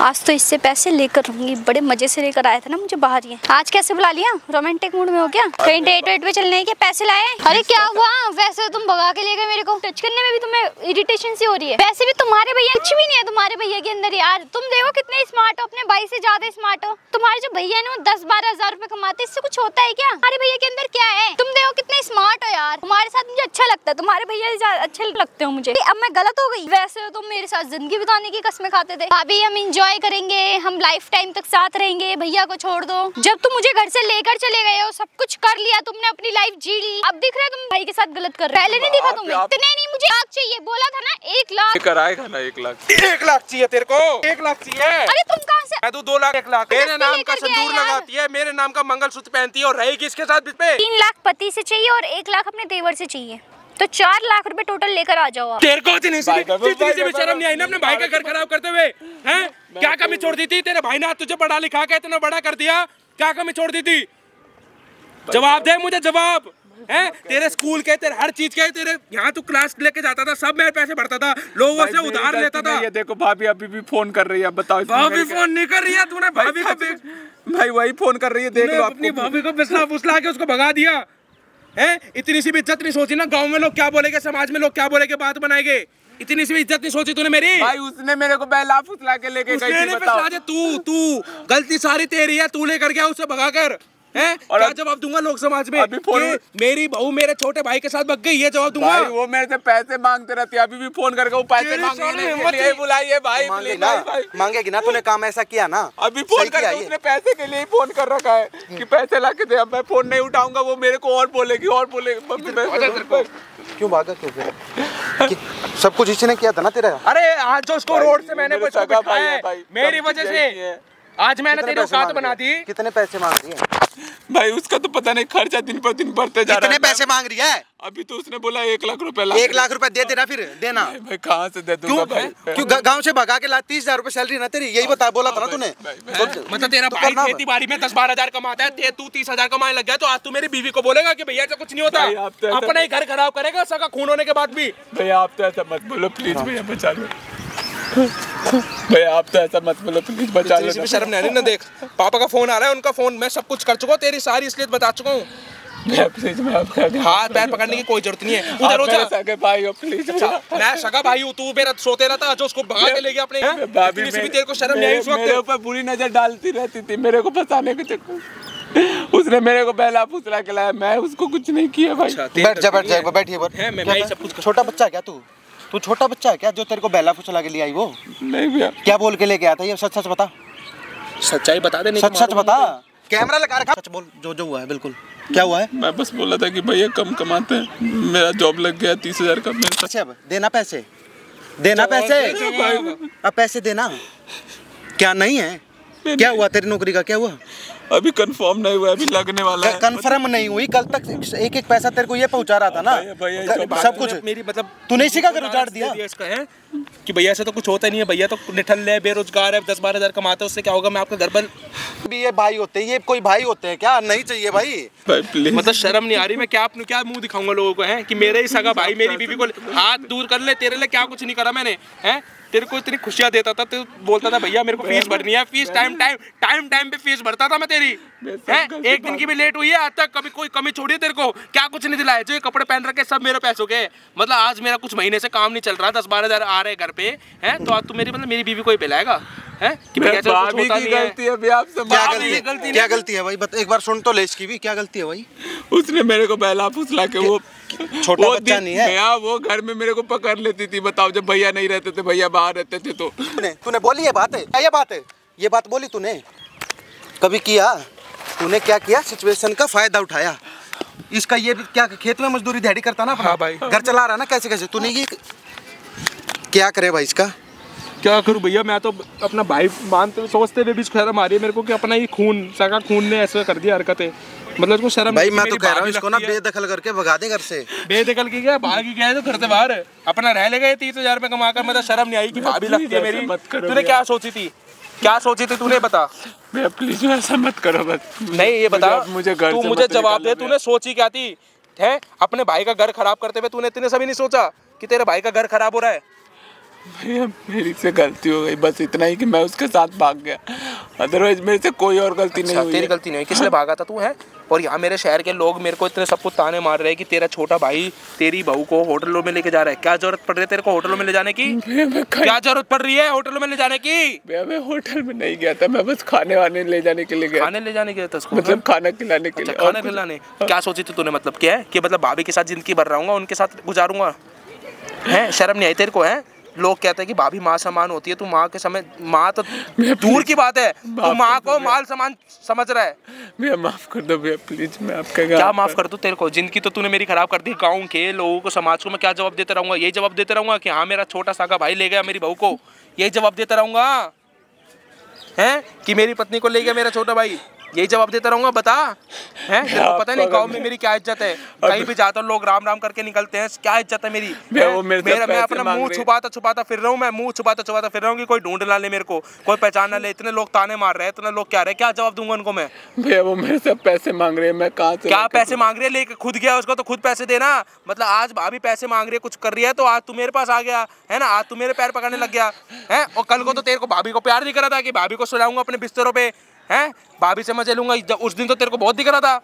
आज तो इससे पैसे लेकर रहूंगी, बड़े मजे से लेकर आया था ना मुझे बाहर ये। आज कैसे बुला लिया, रोमांटिक मूड में हो क्या? कहीं डेट वेट पे चलने के पैसे लाए? अरे क्या हुआ, वैसे तुम भगा के ले गए मेरे को, टच करने में भी तुम्हें इरिटेशन सी हो रही है। वैसे भी तुम्हारे भैया कुछ भी नहीं है तुम्हारे भैया के अंदर यार। तुम देखो कितने स्मार्ट हो, अपने भाई से ज्यादा स्मार्ट हो। तुम्हारे जो भैया है ना 10-12 हजार रुपए कमाते, इससे कुछ होता है क्या? हमारे भैया के अंदर क्या है? तुम देखो कितने स्मार्ट हो यार। तुम्हारे साथ मुझे अच्छा लगता है, तुम्हारे भैया अच्छे लगते हो मुझे। अब मैं गलत हो गई? वैसे तुम मेरे साथ जिंदगी बिताने की कसमें खाते थे। भाभी हम इंजॉय करेंगे, हम लाइफ टाइम तक साथ रहेंगे, भैया को छोड़ दो। जब तुम मुझे घर से लेकर चले गए हो, सब कुछ कर लिया तुमने, अपनी लाइफ जी ली, अब दिख रहा है तुम भाई के साथ गलत कर रहे हो। पहले नहीं दिखा तुम्हें? इतने नहीं, मुझे लाख चाहिए, बोला था ना 1 लाख। कराएगा ना 1 लाख? 1 लाख चाहिए तेरे को? 1 लाख चाहिए? अरे तुम कहाँ से? मैं तो 2 लाख 1 लाख। मेरे नाम का सिंदूर लगाती है, मेरे नाम का मंगलसूत्र पहनती है और रहेगी इसके साथ पे। 3 लाख पति से चाहिए और 1 लाख अपने देवर से चाहिए, तो 4 लाख रुपए टोटल लेकर आ जाओ आप। तेरे को इतनी सी भी शर्म नहीं आई ना अपने भाई का घर खराब करते हुए? हैं क्या कमी छोड़ दी थी? तेरे भाई ने तुझे पढ़ा लिखा के इतना बड़ा कर दिया, क्या कमी छोड़ दी थी? जवाब दे मुझे, जवाब है। तेरे स्कूल के, तेरे हर चीज के, तेरे यहाँ तू क्लास लेके जाता था, सब मैं पैसे भरता था, लोगों से उधार लेता था। ये देखो भाभी अभी भी फोन कर रही है, बताओ। भाभी फोन नहीं कर रही है, तूने भाभी को भाई वही फोन कर रही है, देख लो। अपनी भाभी को फिसला फुसला के उसको भगा दिया है। इतनी सी भी इज्जत नहीं सोची ना, गांव में लोग क्या बोलेंगे, समाज में लोग क्या बोलेंगे, बात बनाएंगे। इतनी सी भी इज्जत नहीं सोची तूने मेरी? भाई उसने मेरे को बहला फुसला के लेके गई थी, बताओ। तू गलती सारी तेरी है, तू लेकर गया उसे भगाकर है। और क्या जवाब दूंगा लोग समाज में? अभी फोन मेरी बहू मेरे छोटे भाई के साथ भग गई, ये जवाब दूंगा? भाई वो मेरे से पैसे मांगते रहती है, अभी भी फोन करके वो पैसे मांगने बुलाइए भाई। मांगेगी ना, तूने काम ऐसा किया ना, अभी फोन करके उसने पैसे के लिए ही फोन कर रखा है कि पैसे ला के दे। अब मैं फोन नहीं उठाऊंगा, वो मेरे को और बोलेगी। क्यों भागा? क्यों? सब कुछ इसी ने किया था ना तेरा। अरे आज जो उसको रोड से मैंने मेरी वजह से आज मैंने तेरी औकात बना दी। कितने पैसे मांग रही है भाई? उसका तो पता नहीं, खर्चा दिन पर दिन बढ़ते जा रहा है। कितने पैसे मांग रही है? अभी तो उसने बोला 1 लाख रुपए। 1 लाख रुपए दे देना, फिर देना। भाई कहाँ से दे दूंगा भाई? क्यों गांव से भगा के ला? 30,000 रुपए सैलरी ना तेरी, यही बता, बोला था ना तूने। मतलब तेरा भाई खेती बाड़ी में 10-12 हजार कमाता है, तू 30,000 कमाने लग गया, तो आज तू मेरी बीवी को बोलेगा कि भैया ऐसा कुछ नहीं होता? अपना ही घर खराब करेगा, सगा खून होने के बाद भी। भैया आप तो ऐसा मत बोलो प्लीज, भैया बचा लो भैया, आप तो ऐसा मत बोलो प्लीज, बचा लो। शर्म नहीं ना? देख पापा का फोन आ रहा है, उनका फोन मैं सब कुछ कर चुका हूँ, तेरी सारी इसलिए बता चुका हूँ। प्लीज मैं आपका हाथ पैर पकड़ने की कोई जरूरत नहीं है। उधर हो जा। सगे भाई हो प्लीज। मैं सगा भाई हूँ, तू मेरा सोते रहता जो उसको भगा के ले गया अपने। भाभी भी तेरे को शर्म नहीं आई उस वक्त? मेरे ऊपर बुरी नजर डालती रहती थी, मेरे को फंसाने के चक्कर। उसने मेरे को बहला फुसला के लाया, मैं उसको कुछ नहीं किया भाई। बैठ जा, बैठिए। छोटा बच्चा है क्या तू छोटा बच्चा है क्या जो तेरे को बहला फुसला के लिए आई? वो नहीं भैया। क्या बोल के लेके आया था? ये सच सच बता, सच्चाई बता दे। सच बता, कैमरा लगा रखा, सच बोल। जो हुआ है बिल्कुल, क्या हुआ है? मैं बस बोला था कि भैया कम कमाते हैं, मेरा जॉब लग गया 30,000 का। अच्छा देना पैसे, देना पैसे, अब पैसे देना। क्या नहीं है? क्या हुआ तेरी नौकरी का, क्या हुआ? अभी कंफर्म नहीं हुआ, अभी लगने वाला है। कंफर्म नहीं हुई, कल तक एक पैसा तेरे को ये पहुंचा रहा था ना सब कुछ। मेरी मतलब तूने इसी का घर उजाड़ दिया इसका है कि भैया से तो कुछ होता नहीं है, भैया तो निठल्ले है, बेरोजगार है, 10-12 हजार कमाते हैं, उससे क्या होगा? मैं आपका घर बल भी, ये भाई होते हैं, ये कोई भाई होते हैं क्या? नहीं चाहिए भाई मतलब शर्म नहीं आ रही? मैं क्या मुंह दिखाऊंगा लोगों को है कि मेरे ही सगा भाई मेरी बीवी को हाथ दूर कर ले? तेरे लिए क्या कुछ नहीं करा मैंने है? तेरे को इतनी खुशियां देता था, तू बोलता था भैया मेरे को फीस भरनी है, फीस टाइम पे फीस भरता था मैं तेरी है। एक दिन की भी लेट हुई है आज तक, कभी कोई कमी छोड़ी है तेरे को? क्या कुछ नहीं दिलाया? जो ये कपड़े पहन रखे सब मेरे पैसों के। मतलब आज मेरा कुछ महीने से काम नहीं चल रहा, 10-12 हजार आ रहे घर पे है, तो आज तू मेरी बीवी को ही पिलाएगा है कि भाभी की गलती है? क्या गलती है भाई? एक बार सुन तो ले, इसकी भी क्या गलती है भाई? उसने मेरे को बहला फुसला के, वो छोटा बच्चा नहीं है भैया, वो घर में मेरे को पकड़ लेती थी। बताओ जब भैया नहीं रहते थे, भैया बाहर रहते थे, तो तूने बोली ये बात है? ये बात बोली तूने? कभी किया? तूने क्या किया? सिचुएशन का फायदा उठाया। इसका ये क्या खेत में मजदूरी दिहाड़ी करता ना, हाँ भाई, घर चला रहा ना कैसे? तूने ये क्या करे भाई? इसका क्या करूं भैया? मैं तो अपना भाई मानते सोचते हुए भी शर्म आ रही है मेरे को कि अपना ही सगा खून ने ऐसे कर दिया हरकतें। मतलब इसको शर्म भाई, मैं तो कह रहा हूँ इसको ना बेदखल करके भगा दे घर से। बेदखल की क्या, भागी गया है तो घर से बाहर अपना रह लेगा 30,000 रुपए कमाकर। मतलब शर्म नहीं आई कि भाभी लगती है मेरी? तूने क्या सोची थी तूने बता भैया प्लीज ऐसा मत करो। बस नहीं ये बता, तू मुझे जवाब दे, तूने सोची क्या थी है? अपने भाई का घर खराब करते हुए तूने इतने सभी नहीं सोचा कि तेरे भाई का घर खराब हो रहा है? भैया मेरी से गलती हो गई, बस इतना ही कि मैं उसके साथ भाग गया, अदरवाइज मेरे से कोई और गलती नहीं हुई। तेरी गलती नहीं है, किसने भागा था तू है? और यहाँ मेरे शहर के लोग मेरे को इतने सब कुछ ताने मार रहे हैं कि तेरा छोटा भाई तेरी बहू को होटलों में लेके जा रहा है। क्या जरूरत पड़ रही है तेरे को होटलों में ले जाने की? क्या जरूरत पड़ रही है होटलों में ले जाने की? भैया मैं होटल में नहीं गया था, मैं बस खाने वाने ले जाने के लिए गया। खाने ले जाने के लिए? मतलब खाना खिलाने के लिए। खाना खिलाने? क्या सोची थी तूने? मतलब क्या है कि मतलब भाभी के साथ जिंदगी भर रहूंगा, उनके साथ गुजारूंगा? है शर्म नहीं आई तेरे को? है लोग कहते हैं कि भाभी माँ समान होती है, तू माँ के समय माँ तो दूर की बात है, तू माँ को माल समान समझ रहा है। भैया माफ कर दो भैया प्लीज, मैं आपका क्या माफ कर दूं तेरे को? जिंदगी तो तूने मेरी खराब कर दी। गाँव के लोगों को, समाज को मैं क्या जवाब देते रहूंगा? यही जवाब देते रहूंगा कि हाँ मेरा छोटा सा भाई ले गया मेरी बहू को? यही जवाब देते रहूंगा हैं कि मेरी पत्नी को ले गया मेरा छोटा भाई? यही जवाब देता रहूंगा? बता हैं, तेरे को पता नहीं गांव में मेरी क्या इज्जत है? कहीं भी जाता हूँ लोग राम राम करके निकलते हैं, क्या इज्जत है मेरी? मैं अपना मुंह छुपाता फिर रहा हूँ, मैं मुंह छुपाता फिर रहा हूँ कि कोई ढूंढ ना ले मेरे को, कोई पहचान ना ले। इतने लोग ताने मार रहे हैं, इतने लोग क्या रहे, क्या जवाब दूंगा उनको मैं? भैया वो मेरे से पैसे मांग रहे हैं, मैं कहाँ से? क्या पैसे मांग रहे हैं? लेके खुद गया उसको तो खुद पैसे देना। मतलब आज भाभी पैसे मांग रही है, कुछ कर रही है, तो आज तू मेरे पास आ गया है ना, आज तू मेरे पैर पकड़ने लग गया है। और कल को तो तेरे को भाभी को प्यार नहीं करा था कि भाभी को सुलाऊंगा अपने बिस्तरों पे, हैं भाभी से मजे लूंगा। उस दिन तो तेरे को बहुत दिख रहा था,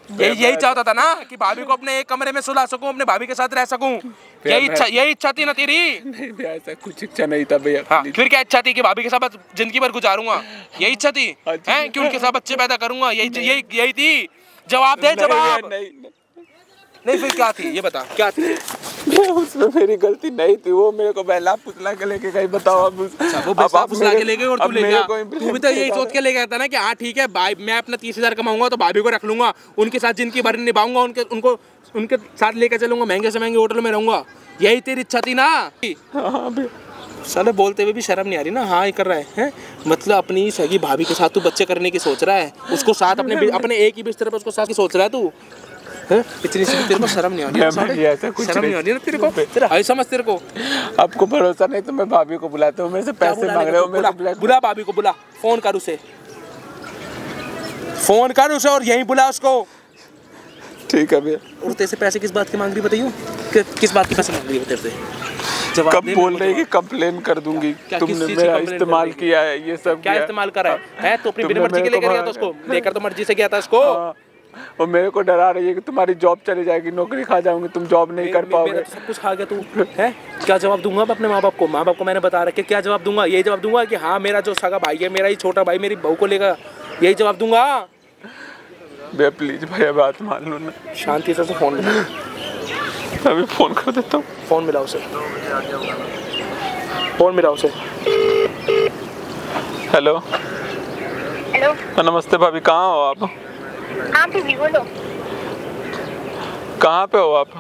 यही चाहता था ना कि भाभी को अपने एक कमरे में सुला सकूं, अपने भाभी के साथ रह सकूं। यही इच्छा थी ना तेरी? नहीं भैया ऐसा कुछ इच्छा नहीं था भैया। हाँ, फिर क्या इच्छा थी? कि भाभी के साथ जिंदगी भर गुजारूंगा, यही इच्छा थी? हैं कि उनके साथ बच्चे पैदा करूंगा, यही थी? जवाब दे, जवाब। नहीं फिर क्या थी ये बता, क्या थी? उसमें मेरी गलती नहीं थी, वो मेरे को बहला फुसला के लेके गई। बताओ अब वो फुसला के ले गए और तू ले गया? तू भी तो यही सोच के ले गया था ना कि हाँ ठीक है भाई मैं अपना 30,000 कमाऊंगा तो भाभी को रख लूंगा, उनके साथ जिंदगी भर निभाऊंगा, उनके साथ लेकर चलूंगा, महंगे से महंगे होटल में रहूंगा। यही तेरी इच्छा थी ना? साले बोलते हुए भी शर्म नहीं आ रही ना? हाँ ये कर रहा है मतलब अपनी सगी भाभी के साथ तू बच्चे करने की सोच रहा है, उसको साथ अपने एक ही बिस्तर पर उसको साथ की सोच रहा है तू? इतनी सी तेरे को शर्म नहीं आ रही? ऐसा कुछ शर्म नहीं आ रही ना तेरे को? तेरा हाई समझ तेरे को? आपको भरोसा नहीं तो मैं भाभी को बुलाता हूँ, मेरे से पैसे मांग रहे हो, बुला भाभी को, बुला, फोन कर उसे, फोन कर उसे और यहीं बुला उसको। ठीक है भैया। और तेरे से पैसे किस बात की मांग रही बताइयो? किस बात की पैसे मांग रही है तेरे से? कब बोल रही है कि कंप्लेन कर दूंगी, तुमने मेरा इस्तेमाल किया है, ये सब क्या इस्तेमाल करा है? तो अपनी बिना मर्जी के लेकर गया था उसको, लेकर तो मर्जी से गया था उसको। और मेरे को डरा रही है कि तुम्हारी जॉब चली जाएगी, नौकरी खा जाऊंगी, तुम जॉब नहीं कर पाओगे। सब कुछ खा गया तू है? क्या जवाब दूंगा मैं अपने माँ बाप को? माँ बाप को मैंने बता रखा है, क्या जवाब दूंगा? यही जवाब दूंगा कि हाँ मेरा जो सगा भाई है, मेरा ही छोटा भाई मेरी बहू को लेगा, यही जवाब दूंगा? भैया प्लीज भैया बात मान लो ना। शांति से फोन मिला, अभी फोन कर देता हूँ। फोन मिला उसे, फोन मिला उसे। हेलो हेलो नमस्ते भाभी, कहाँ हो आप? हाँ बीबी बोलो। कहाँ पे हो आप?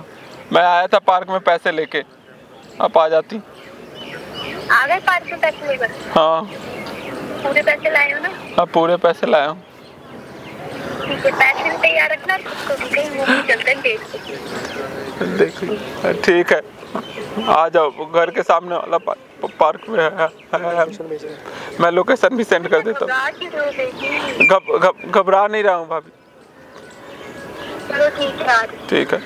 मैं आया था पार्क में पैसे लेके, आप आ जाती। आ गए पार्क में पैसे लेकर? हाँ पूरे पैसे लाए हो ना? हाँ पूरे पैसे लाया हूँ। ठीक है, पैसे भी तैयार रखना, तो कहीं घूमने चलते हैं डेट पे। देखिए ठीक है, आ जाओ, घर के सामने वाला पार्क में है। मैं लोकेशन भी सेंड कर देता हूँ। घबरा नहीं रहा हूँ भाभी। चलो ठीक है।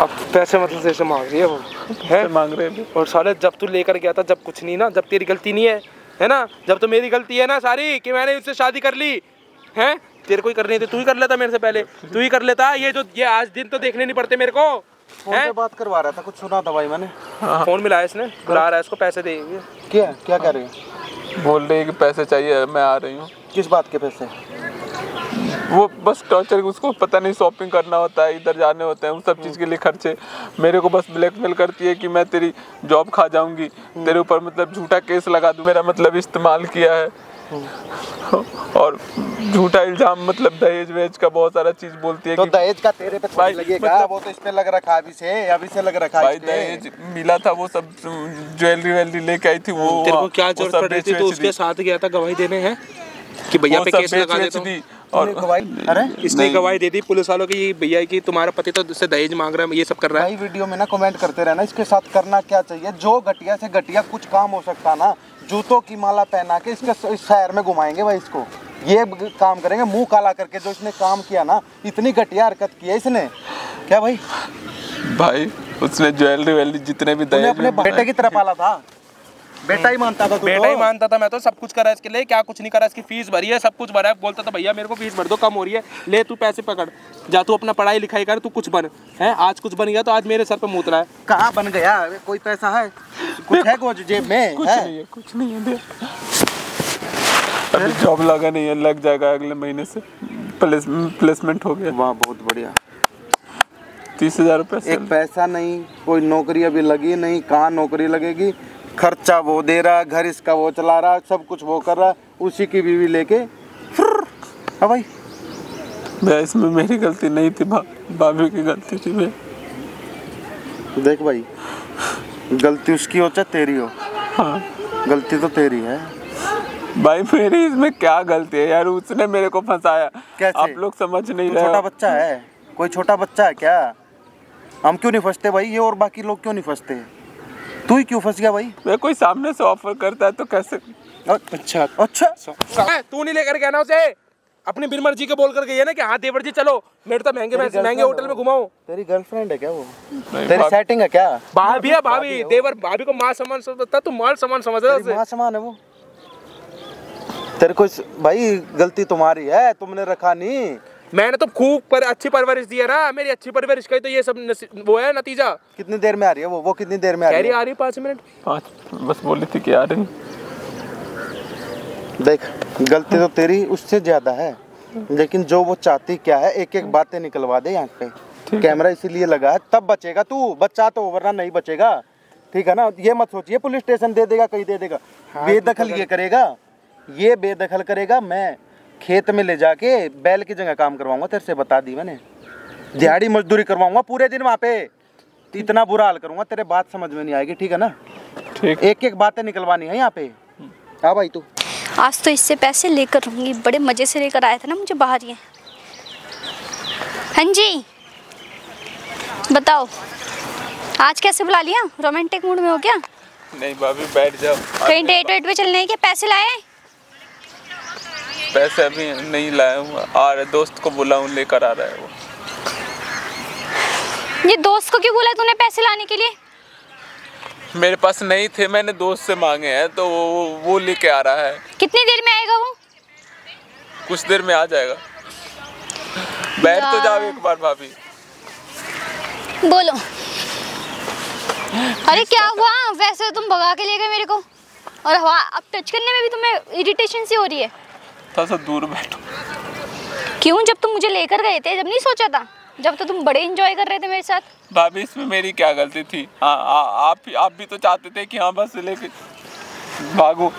अब पैसे मतलब जैसे मांग रही है वो, है मांग रहे हैं। और साले जब तू लेकर गया था, जब कुछ नहीं ना, जब तेरी गलती नहीं है ना, जब तो मेरी गलती है ना सारी कि मैंने उससे शादी कर ली है, तेरे को ही करनी थी, तू ही कर लेता मेरे से पहले, तू ही कर लेता। ये आज दिन तो देखने नहीं पड़ते मेरे को। फोन पे बात करवा रहा था, कुछ सुना था भाई मैंने। फोन मिलाया इसने, बुला रहा है इसको, पैसे देंगे। क्या कह रही है? बोल रही है कि पैसे चाहिए, मैं आ रही हूँ। किस बात के पैसे? वो बस टॉर्चर, उसको पता नहीं शॉपिंग करना होता है, इधर जाने होते हैं, उन सब चीज़ के लिए खर्चे। मेरे को बस ब्लैकमेल करती है कि मैं तेरी जॉब खा जाऊंगी, तेरे ऊपर मतलब झूठा केस लगा दूं, मेरा मतलब इस्तेमाल किया है, और झूठा इल्जाम, मतलब दहेज वेज का बहुत सारा चीज बोलती है। तो दहेज का तेरे पे भाई लगेगा, मतलब, वो तो इस पे लग रखा है, अभी से लग रखा है। भाई दहेज मिला था, वो सब ज्वेलरी लेके आई थी, वो तेरे को क्या जरूरत पड़ रही थी? तो उसके साथ गया था गवाही देने हैं कि भैया पे केस लगा देता हूं। और गवाही, अरे इसने गवाही दे दी पुलिस वालों की, भैया की तुम्हारा पति तो इससे दहेज मांग रहा है, ये सब कर रहा है। भाई वीडियो में ना कमेंट करते रहना, इसके साथ करना क्या चाहिए? जो घटिया से घटिया कुछ काम हो सकता ना, जूतों की माला पहना के इसके इस शहर में घुमाएंगे भाई, इसको ये काम करेंगे, मुंह काला करके। जो इसने काम किया ना, इतनी घटिया हरकत की है इसने, क्या भाई? भाई उसने ज्वेलरी वेलरी जितने भी तूने अपने बेटे की तरह पाला था, बेटा ही मानता था तू। बेटा ही मानता था मैं तो, सब कुछ करा इसके लिए, क्या कुछ नहीं करा, इसकी फीस भरी है, सब कुछ भरा है। बोलता था भैया मेरे को फीस भर दो, कम हो रही है, ले तू पैसे पकड़, जा तू अपना पढ़ाई लिखाई कर, तू कुछ बन है। आज कुछ बन गया तो आज मेरे सर पे मूत रहा है। कहाँ बन गया? कोई पैसा है? कुछ है कुछ जेब में? कुछ नहीं है, कुछ नहीं है। अभी जॉब लगा नहीं है, लग जाएगा अगले महीने से, प्लेसमेंट हो गया। वाह बहुत बढ़िया। 30,000 रुपये। एक पैसा नहीं, कोई नौकरी अभी लगी नहीं, कहाँ नौकरी लगेगी? खर्चा वो दे रहा, घर इसका वो चला रहा, सब कुछ वो कर रहा, उसी की बीवी लेके। हाँ भाई, इसमें मेरी गलती नहीं थी, भाभी की गलती थी। मैं देख भाई, गलती उसकी हो चाहे तेरी हो, हाँ गलती तो तेरी है भाई। मेरी इसमें क्या गलती है यार, उसने मेरे को फंसाया। कैसे? आप लोग समझ नहीं रहे। छोटा बच्चा है, कोई छोटा बच्चा है क्या? हम क्यों नहीं फंसते भाई, ये और बाकी लोग क्यों नहीं फंसते? तू ही क्यों फंस गया भाई? मैं कोई सामने से ऑफर करता है तो कैसे? अच्छा अच्छा, तू नहीं लेकर गया ना उसे, अपनी बिन मर्जी के बोल कर गई है ना कि हाँ देवर जी चलो मेरे तो महंगे होटल में घुमाओ। तेरी गर्लफ्रेंड है क्या वो? तेरी सेटिंग है क्या? भाभी है, भाभी देवर, भाभी को माँ समान समझता, तू माल समान समझ रहा है। माँ समान है वो तेरे को। भाई गलती तुम्हारी है, तुमने रखा नहीं। मैंने तो खूब अच्छी परवरिश दी है ना, मेरी अच्छी परवरिश का ही तो ये सब वो है नतीजा। कितनी देर में आ रही है वो कितनी देर में आ रही है? आ रही 5 मिनट। 5 बस बोली थी कि आ रही। देख, गलती तो तेरी उससे ज्यादा है, लेकिन जो वो चाहती क्या है, एक एक बातें निकलवा दे यहाँ पे। कैमरा इसीलिए लगा है, तब बचेगा तू, बच्चा तो वरना नहीं बचेगा, ठीक है ना? ये मत सोचिए पुलिस स्टेशन दे देगा, कहीं दे देगा। बेदखल ये करेगा, ये बेदखल करेगा। मैं खेत में ले जाके बैल की जगह काम करवाऊंगा, तेरे से बता दी मैंने। दिहाड़ी मजदूरी करवाऊंगा पूरे दिन वहाँ पे, इतना बुरा हाल करूंगा, तेरे बात समझ में नहीं आएगी, ठीक है ना? ठीक। एक एक बातें निकलवानी है यहाँ पे। हाँ भाई, तू आज तो इससे पैसे लेकर रहूंगी, बड़े मजे से लेकर आया था ना मुझे बाहर ये। हाँ जी बताओ, आज कैसे बुला लिया? रोमांटिक मूड में हो क्या? नहीं भाभी बैठ जाओ। कहीं डेट वेट पे चलने के पैसे लाए? पैसे अभी नहीं लाया हूँ, आ रहे दोस्त को बुलाऊं, लेकर आ रहा है वो। ये दोस्त को क्यों बोला तूने पैसे लाने के लिए? मेरे पास नहीं थे, मैंने दोस्त से मांगे हैं तो वो लेके आ रहा है। कितनी देर में आएगा वो? कुछ देर में आ जाएगा। बैठ तो जाओ एक बार भाभी। बोलो। अरे क्या हुआ? वैसे तुम भगा के ले गए मेरे को, और हवा अब टच करने में भी तुम्हें इरिटेशन सी हो रही है। थोड़ा सा दूर बैठो। क्यों? जब तुम मुझे लेकर गए थे, जब नहीं सोचा था? जब तो तुम बड़े एंजॉय कर रहे थे मेरे साथ। भाभी इसमें मेरी क्या गलती थी? हाँ आप भी तो चाहते थे कि हाँ बस लेके भागो।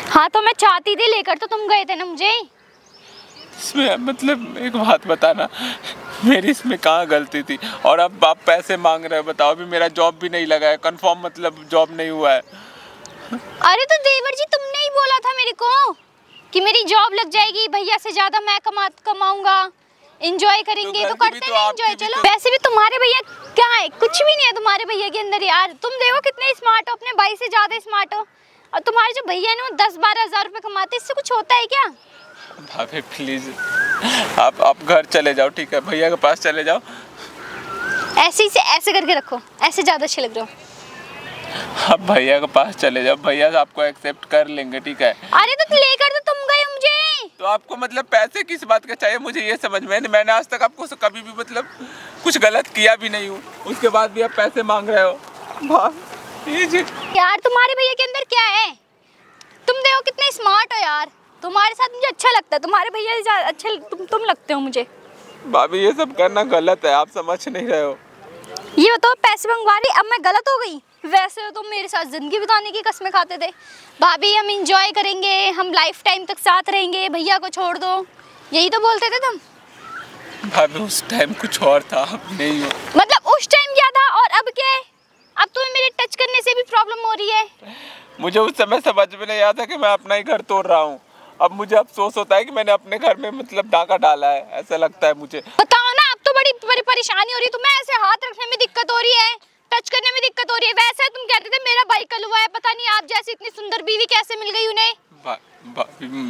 हाँ तो मैं चाहती थी, लेकर तो तुम गए थे ना मुझे। इसमें मतलब एक बात बताना, मेरी इसमें कहाँ गलती थी? और अब आप पैसे मांग रहे हो, बताओ। अभी मेरा जॉब भी नहीं लगा है, कंफर्म मतलब जॉब नहीं हुआ है। अरे तो देवर जी, तुमने ही बोला था मेरे को कि मेरी जॉब लग जाएगी, भैया से ज्यादा मैं कमाऊंगा, एंजॉय करेंगे तो करते हैं एंजॉय। चलो वैसे भी तुम्हारे भैया क्या है? कुछ भी नहीं है तुम्हारे भैया के अंदर यार। तुम देखो कितने स्मार्ट हो, अपने भाई से ज्यादा स्मार्ट हो। और तुम्हारे जो भैया है वो 10-12 हज़ार रुपए कमाते, इससे कुछ होता है क्या? भाभी प्लीज आप घर चले जाओ, ठीक है? भैया के पास चले जाओ। ऐसे ही से ऐसे करके रखो, ऐसे ज्यादा अच्छे लग रहे हो। आप भैया के पास चले जाओ, भैया आपको एक्सेप्ट कर लेंगे, ठीक है? अरे तो लेकर तो तुम गए मुझे। तो आपको मतलब पैसे किस बात का चाहिए? मुझे ये समझ में नहीं। मैंने आज तक आपको कभी भी मतलब कुछ गलत किया भी नहीं हूँ, उसके बाद भी आप पैसे मांग रहे हो। यार तुम्हारे भैया के अंदर क्या है? तुम देखो कितने स्मार्ट हो यार। तुम्हारे साथ मुझे अच्छा लगता है, तुम्हारे भैया अच्छे तुम लगते हो मुझे। भाभी ये सब करना गलत है, आप समझ नहीं रहे हो। ये बताओ, पैसे मंगवा रही, अब मैं गलत हो गई? वैसे तो तुम मेरे साथ जिंदगी बिताने की कसमें खाते थे। भाभी हम इंजॉय करेंगे, हम लाइफ टाइम तक साथ रहेंगे, भैया को छोड़ दो, यही तो बोलते थे तुम। भाभी उस टाइम कुछ और था, अब नहीं हो। मतलब उस टाइम क्या था और अब क्या है? अब तुम्हें मेरे टच करने से भी प्रॉब्लम हो रही है। मुझे उस समय समझ में नहीं आया था कि मैं अपना ही घर तोड़ रहा हूँ। अब मुझे अफसोस होता है कि मैंने अपने घर में मतलब डाका डाला है, ऐसा लगता है मुझे। बताओ ना, अब तो बड़ी परेशानी हो रही है तुम्हें। ऐसे हाथ रखने में दिक्कत हो रही है, टच करने में दिक्कत हो रही है। वैसे तुम कहते थे मेरा भाई कल हुआ है, पता नहीं आप जैसी इतनी सुंदर बीवी कैसे मिल गई उन्हें।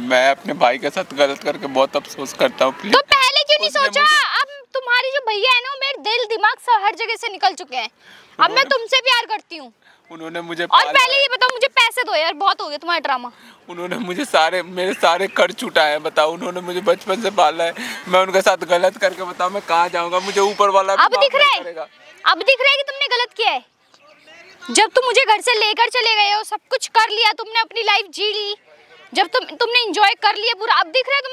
मैं अपने भाई के साथ गलत करके बहुत अफसोस करता हूँ। तो पहले क्यों नहीं सोचा? अब तुम्हारी जो भैया है ना, मेरे दिल दिमाग सब हर जगह से निकल चुके हैं। अब मैं तुमसे प्यार करती हूँ। उन्होंने मुझे और पहले ये बताओ, मुझे पैसे दो यार, बहुत हो गया तुम्हारा ड्रामा। उन्होंने मुझे मेरे सारे खर्च उठाए हैं। बताओ, उन्होंने मुझे बचपन से पाला है। मैं उनके साथ गलत करके बताओ मैं कहाँ जाऊँगा? मुझे ऊपर वाला अब दिख रहा है कि तुमने गलत किया है। जब तुम मुझे घर से लेकर चले गए हो, सब कुछ कर लिया तुमने, अपनी लाइफ जी ली, जब तुमने एंजॉय कर लिया पूरा, अब दिख रहा है तुम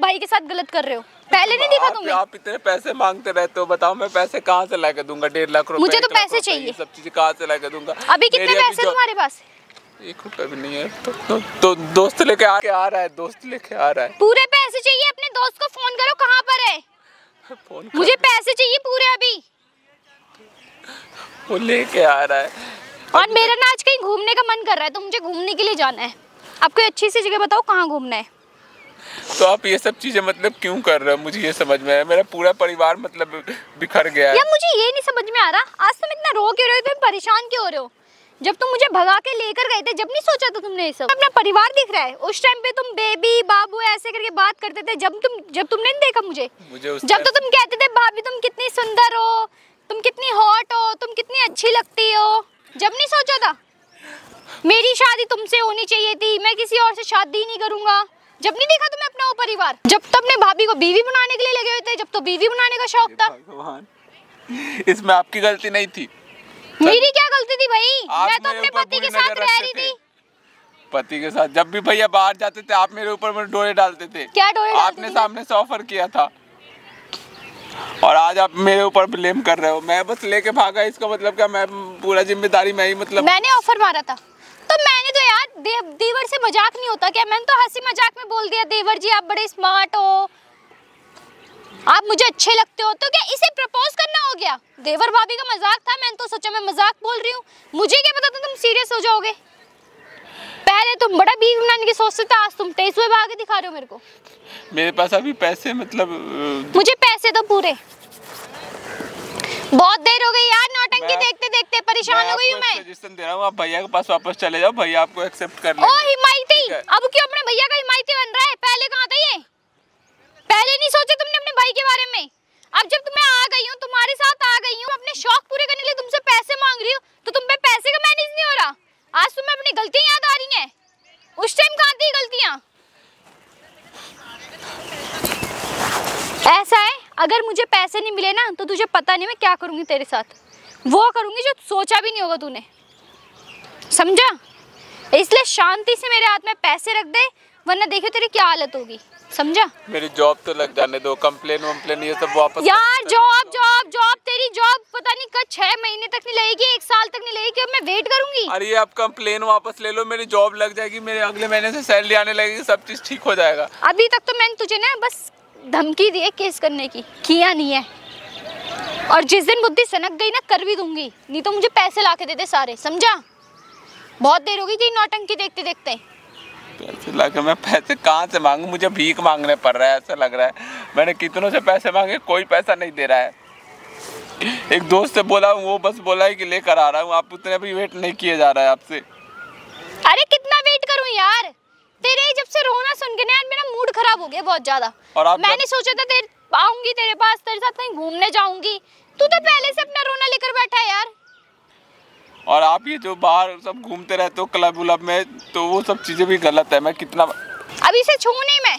भाई के साथ गलत कर रहे हो। पहले नहीं दिखा तुम्हें? आप इतने पैसे मांगते रहते हो, बताओ मैं पैसे कहाँ से लाके दूंगा? 1.5 लाख रुपए। मुझे तो पैसे चाहिए। सब चीजें कहाँ से लाके दूंगा? अभी कितने पैसे तुम्हारे पास? 1 रुपए भी नहीं है। तो दोस्त लेके आ रहा है, दोस्त लेके आ रहा है। पूरे पैसे चाहिए? अपने दोस्त को फोन करो, कहाँ पर है? फोन मुझे पैसे चाहिए पूरे अभी। वो लेके आ रहा है। और मेरा ना आज कहीं घूमने का मन कर रहा है, तो मुझे घूमने के लिए जाना है। आप कोई अच्छी सी जगह बताओ कहाँ घूमना है। तो आप ये सब चीजें मतलब क्यों कर रहे हो? मुझे ये समझ में आया, मेरा पूरा परिवार मतलब बिखर गया है। यार मुझे ये नहीं समझ में आ रहा, आज तुम इतना रो क्यों रहे हो, तुम परेशान क्यों हो रहे हो? जब तुम मुझे भगा के लेकर गए थे, जब नहीं सोचा था तुमने ये सब? अपना परिवार दिख रहा है। उस टाइम पे तुम बेबी बाबू ऐसे करके बात करते थे, जब तुमने नहीं देखा मुझे जब तो तुम कहते थे भाभी तुम कितनी सुंदर हो, तुम कितनी हॉट हो, तुम कितनी अच्छी लगती हो। जब नहीं सोचा था मेरी शादी तुमसे होनी चाहिए थी, मैं किसी और से शादी नहीं करूंगा? जब नहीं देखा तुम्हें अपना वो परिवार? जब तो अपने भाभी को बीवी बनाने के लिए लगे हुए थे, जब तो बीवी बनाने का शौक था। भगवान, इसमें आपकी गलती नहीं थी। मेरी क्या गलती थी भाई? मैं तो अपने पति के साथ रह रही थी। पति के साथ जब भी भैया बाहर जाते थे, आप मेरे ऊपर डोरे डालते थे। क्या डोरे डालते आपने सामने से ऑफर किया था और आज आप मेरे ऊपर ब्लेम कर रहे हो। मैं बस लेके भागा, इसका मतलब क्या? मैं पूरा जिम्मेदारी मैं ही मतलब। मैंने ऑफर मारा था तो मैंने तो यार देवर से मजाक नहीं होता क्या? मैंने तो हंसी मजाक में बोल दिया, देवर जी आप बड़े स्मार्ट हो, आप मुझे अच्छे लगते हो। तो क्या इसे प्रपोज करना हो गया? देवर भाभी का मजाक था, मैंने तो सोचा मैं मजाक बोल रही हूँ। मुझे क्या पता था तुम सीरियस हो जाओगे। पहले तुम बड़ा बीवी बनाने की सोचते थे, आज तुम 23वें भागे दिखा रहे हो मेरे को। मेरे पास अभी पैसे मतलब मुझे पैसे दो पूरे। बहुत देर हो गई यार, नौटंकी देखते देखते परेशान हो गई हूँ मैं। सजेशन दे रहा हूँ, आप भैया के पास वापस चले जाओ, भैया आपको एक्सेप्ट कर लेंगे। ओ हिमायती, अब क्यों अपने भैया का हिमायती बन रहा है? पहले कहाँ था ये? पहले नहीं सोचा तुमने अपने भाई के बारे में? अब जब मैं आ गई हूँ, तुम्हारे साथ आ गई हूँ, अपने शौक पूरे करने के लिए तुमसे पैसे मांग रही हूँ, तो तुम पे पैसे का मैनेज नहीं हो रहा। आज तुम्हें अपनी गलतियां याद आ रही हैं, उस टाइम कहाँ थी गलतियां? ऐसा है, अगर मुझे पैसे नहीं मिले ना, तो तुझे पता नहीं मैं क्या करूंगी तेरे साथ। वो करूंगी जो सोचा भी नहीं होगा तूने, समझा? इसलिए शांति से मेरे हाथ में पैसे रख दे, वरना देखियो तेरी क्या हालत होगी, समझा? मेरी जॉब तो लग जाने दो, कंप्लेन ये सब वापस। यार जॉब तेरी जॉब पता नहीं कब 6 महीने तक नहीं लगेगी, 1 साल तक नहीं लगेगी, अब मैं वेट करूंगी। अरे आप कंप्लेन वापस ले लो, मेरी जॉब लग जाएगी, मेरे अगले महीने से सैलरी आने लगेगी, सब चीज ठीक हो जाएगा। अभी तक तो मैंने तुझे ना बस धमकी दी है केस करने की, किया नहीं है। और जिस दिन बुद्धि सनक गई ना, कर भी दूंगी, नहीं तो मुझे पैसे ला के दे दे सारे, समझा? बहुत देर हो गई थी नौटंकी देखते देखते। पैसे लाके मैं पैसे कहाँ से मांगू? मुझे भीख मांगने पड़ रहा है, ऐसा लग रहा है। मैंने कितनों से पैसे मांगे, कोई पैसा नहीं दे रहा है। एक दोस्त से बोला, वो बस बोला है कि लेकर आ रहा हूँ, आप उतने भी वेट नहीं किए जा रहा है आपसे। अरे कितना वेट करूँ यार? तेरे जब से रोना सुन के ना यार मेरा मूड खराब हो गया बहुत ज्यादा। और मैंने सोचा था आऊंगी तेरे पास, तेरे साथ कहीं घूमने जाऊंगी, तू तो पहले से अपना रोना लेकर बैठा है यार। और आप ये जो बाहर सब घूमते रहते हो क्लब उलब में, तो वो सब चीजें भी गलत है। मैं कितना अभी से छू नहीं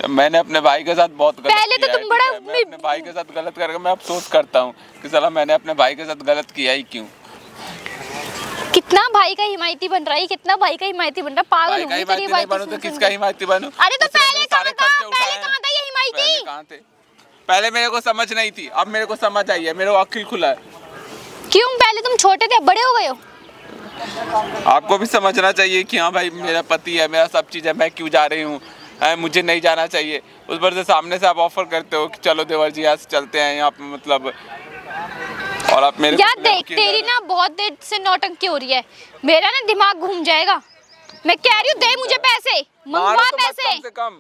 मैंने अपने भाई के साथ बहुत गलत पहले किया तो तुम बड़ा मैं अपने भाई के साथ गलत करके मैं अफसोस करता हूँ कि साला मैंने अपने भाई के साथ गलत किया ही क्यों। कितना भाई का हिमायती बन रहा है, कितना भाई का हिमायती बन रहा है, पागल हो गई तेरी बात बनूं तो किसका हिमायती बनूं? अरे तो पहले कहाँ था ये हिमायती? कहाँ थे? पहले मेरे को समझ नहीं थी, अब मेरे को समझ आई है, मेरे को अक्ल खुला है। क्यों? पहले तुम छोटे थे, बड़े हो गए हो। आपको भी समझना चाहिए कि हाँ भाई मेरा पति है, मेरा सब चीज़ है, मैं क्यों जा रही हूँ, मुझे नहीं जाना चाहिए। उस पर से सामने से आप ऑफर करते हो कि चलो देवर जी आज चलते हैं यहाँ पे, मतलब और आप मेरे यार देख तेरी ना बहुत देर से नौटंकी हो रही है, मेरा ना दिमाग घूम जाएगा। मैं कह रही हूँ दे मुझे पैसे, मंगवा पैसे। कम से कम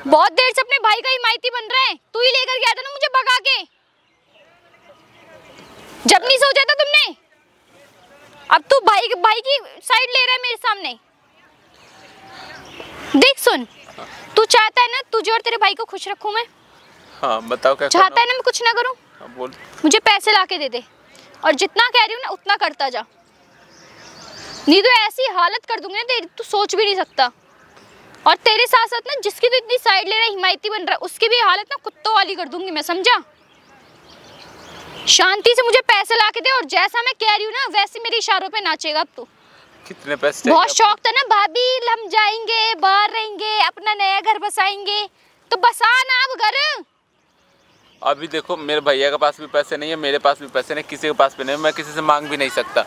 बहुत देर से अपने भाई का हिमायती बन रहे हैं, तू ही लेकर गया था ना मुझे भगा के, जब नहीं सोचा था तुमने। अब तू भाई की साइड ले रहा है मेरे सामने। देख सुन, तू चाहता है ना तुझे और तेरे भाई को खुश रखूं मैं? हाँ बताओ क्या चाहता है ना मैं कुछ ना करूं? हाँ, बोल। मुझे पैसे ला के दे दे, और जितना कह रही हूँ ना उतना करता जा, नहीं तो ऐसी हालत कर दूंगी ना तेरी तू सोच भी नहीं सकता। और तेरे साथ साथ ना जिसकी तो इतनी साइड ले रहा है, हिमायती बन रहा है, उसकी भी हालत ना कुत्तों वाली कर दूंगी मैं, समझा? शांति से मुझे पैसे ला के दे, और जैसा मैं कह रही हूँ ना वैसे मेरे इशारों पे नाचेगा अब तू। कितने पैसे? बहुत शौक था ना भाभी, हम जाएंगे बाहर रहेंगे अपना नया घर बसाएंगे, तो बसा ना अब घर। अभी देखो मेरे भैया के पास भी पैसे नहीं है, मेरे पास भी पैसे नहीं, किसी के पास भी नहीं, मैं किसी से मांग भी नहीं सकता।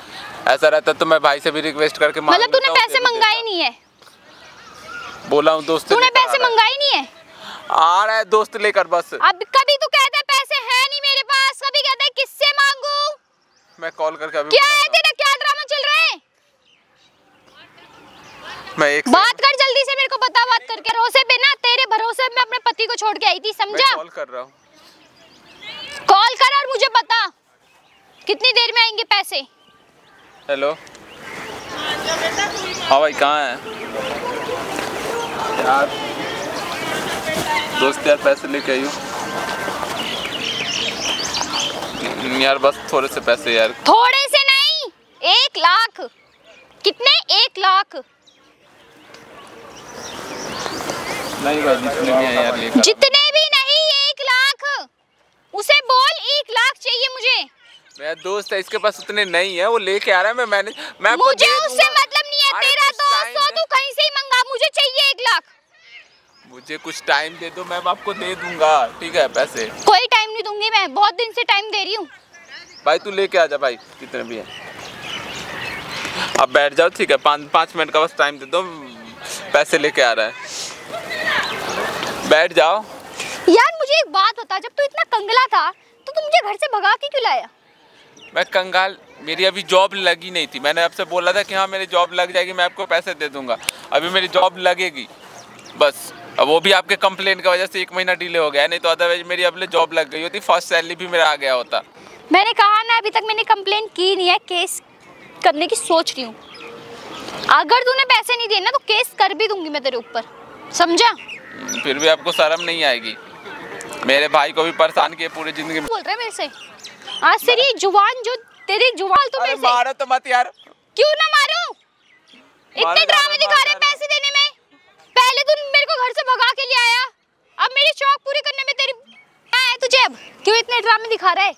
ऐसा रहता तो मैं भाई से भी रिक्वेस्ट करके मांग मतलब तूने पैसे मंगाए नहीं है? बोला हूँ दोस्त, तूने पैसे मंगाए नहीं है? आ रहा है दोस्त लेकर बस। अब कभी तू कहता है पैसे है नहीं मेरे पास, कभी कहता है किससे मांगू? मैं कॉल करके अभी क्या है तेरा, क्या ड्रामा चल रहा है? मैं एक बात कर जल्दी से, मेरे को बता बात करके। भरोसे पे ना, तेरे भरोसे मैं अपने पति को छोड़ के आई थी, समझा? कॉल कर रहा हूँ। कॉल कर और मुझे बता कितनी देर में आएंगे पैसे। हेलो हाँ भाई कहाँ है यार? दोस्त यार पैसे लेके आई हूँ यार, बस थोड़े से पैसे यार। थोड़े से नहीं, 1 लाख। कितने? 1 लाख। नहीं भाई जितने भी हैं यार लेकर। जितने भी नहीं, 1 लाख। उसे बोल 1 लाख चाहिए मुझे। मेरा दोस्त है, इसके पास उतने नहीं है, वो लेके आ रहा है। मैं आपको मुझे दे उससे दूंगा। मतलब नहीं है, अरे तेरा कुछ दोस्त टाइम हो दे। तू कहीं से ही मंगा, मुझे चाहिए 1 लाख। मुझे कुछ टाइम दे दो, मैं आपको दे दूंगा, ठीक है? पैसे कोई टाइम नहीं दूंगी मैं, बहुत दिन से टाइम दे रही हूँ। भाई तू लेके आ जा भाई, कितने भी है। अब बैठ जाओ, ठीक है? 5 मिनट का बस टाइम दे दो, पैसे लेके आ रहा है, बैठ जाओ। यार मुझे एक बात बता, जब तू इतना कंगला था तो तू मुझे घर से भगा के क्यों लाया? मैं कंगाल, मेरी अभी जॉब लगी नहीं थी। मैंने आपसे बोला था कि हाँ मेरी जॉब लग जाएगी, मैं आपको पैसे दे दूंगा। अभी मेरी जॉब लगेगी बस। अब वो भी आपके कंप्लेन की वजह से 1 महीना डिले हो गया, नहीं तो अदरवाइज मेरी अब जॉब लग गई होती, फर्स्ट सैलरी भी मेरा आ गया होता। मैंने कहा ना अभी तक मैंने कंप्लेन की नहीं है, केस करने की सोच रही हूँ। अगर तूने पैसे नहीं दिए ना तो केस कर भी दूंगी मैं तेरे ऊपर, समझा? फिर भी आपको शर्म नहीं आएगी? मेरे भाई को भी परेशान किए पूरी जिंदगी। बोल रहा है मेरे से? आज तेरी जुबान जो तेरी जुबान तो मेरे से। मारो तो मत यार। क्यों ना मारूं? इतने ड्रामे दिखा रहे पैसे देने में। पहले तू मेरे को घर से भगा के ले आया, अब मेरी शौक पूरी करने में तेरी है तुझे। अब क्यों इतने ड्रामे दिखा रहा है?